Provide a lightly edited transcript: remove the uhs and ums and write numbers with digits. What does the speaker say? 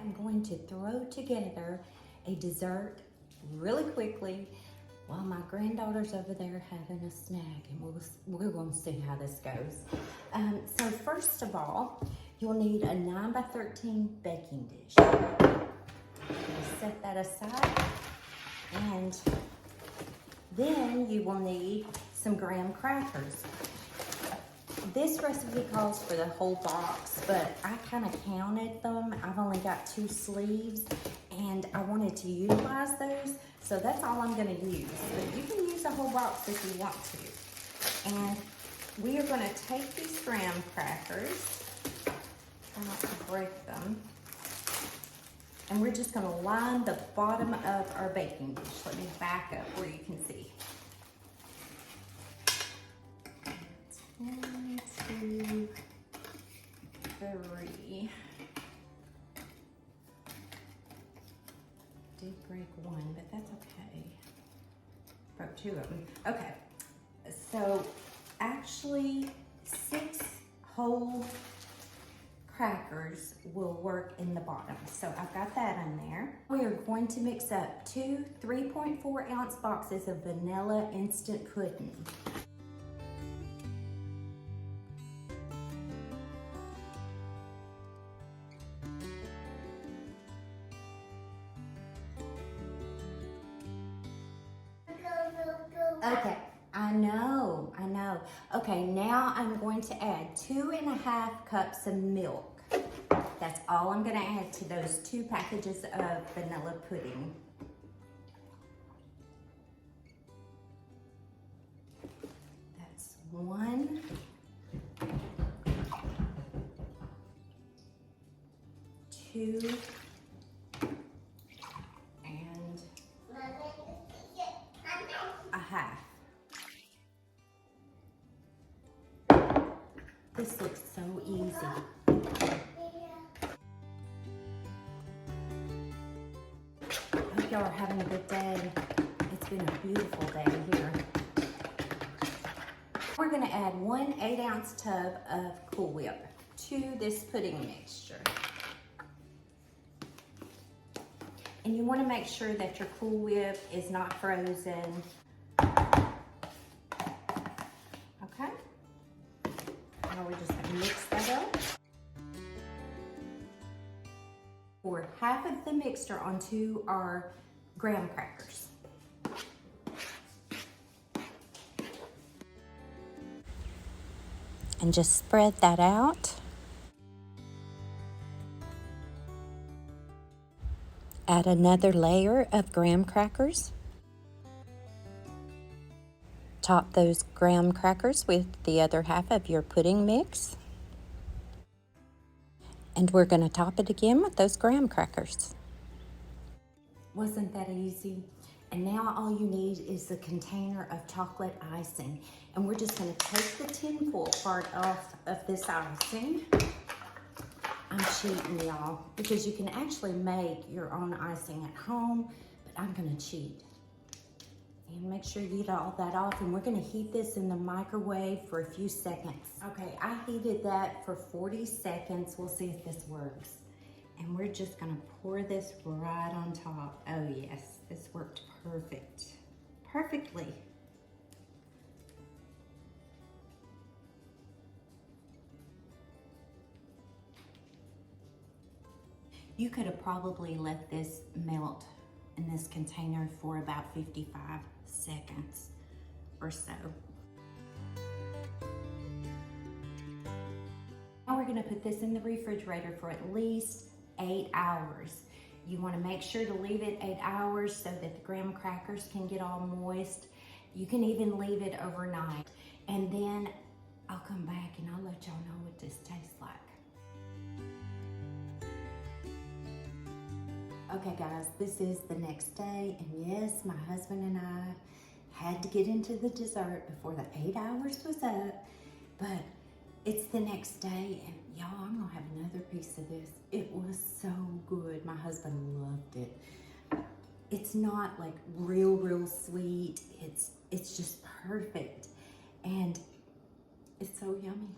am going to throw together a dessert really quickly while my granddaughter's over there having a snack, and we're going to see how this goes. So first of all, you'll need a 9 by 13 baking dish. Set that aside, and then you will need some graham crackers. This recipe calls for the whole box, but I kind of counted them. I've only got 2 sleeves, and I wanted to utilize those, so that's all I'm going to use. But you can use a whole box if you want to. And we are going to take these graham crackers, try not to break them, and we're just going to line the bottom of our baking dish. Let me back up where you can see. 1, 2, 3. Did break one, but that's okay. Broke 2 of them. Okay, so actually 6 whole crackers will work in the bottom. So I've got that in there. We are going to mix up 2 3.4 ounce boxes of vanilla instant pudding. Okay, I know. Okay, now I'm going to add 2.5 cups of milk. That's all I'm gonna add to those 2 packages of vanilla pudding. That's 1. 2. And a half. This looks so easy. Hope y'all are having a good day. It's been a beautiful day here. We're gonna add 1 8-ounce tub of Cool Whip to this pudding mixture. And you wanna make sure that your Cool Whip is not frozen. Okay? Now we're just gonna mix that up. Pour half of the mixture onto our graham crackers. And just spread that out. Add another layer of graham crackers. Top those graham crackers with the other half of your pudding mix. And we're going to top it again with those graham crackers. Wasn't that easy? And now all you need is the container of chocolate icing. And we're just going to take the tinfoil part off of this icing. I'm cheating, y'all, because you can actually make your own icing at home, but I'm going to cheat. And make sure you get all that off, and we're gonna heat this in the microwave for a few seconds. Okay, I heated that for 40 seconds. We'll see if this works. And we're just gonna pour this right on top. Oh yes, this worked perfectly. You could have probably let this melt in this container for about 55 seconds or so. Now we're gonna put this in the refrigerator for at least 8 hours. You wanna make sure to leave it 8 hours so that the graham crackers can get all moist. You can even leave it overnight. And then I'll come back and I'll let y'all know what this tastes like. Okay guys, this is the next day, and yes, my husband and I had to get into the dessert before the 8 hours was up, but it's the next day, and y'all, I'm gonna have another piece of this. It was so good. My husband loved it. It's not like real sweet. It's just perfect, and it's so yummy.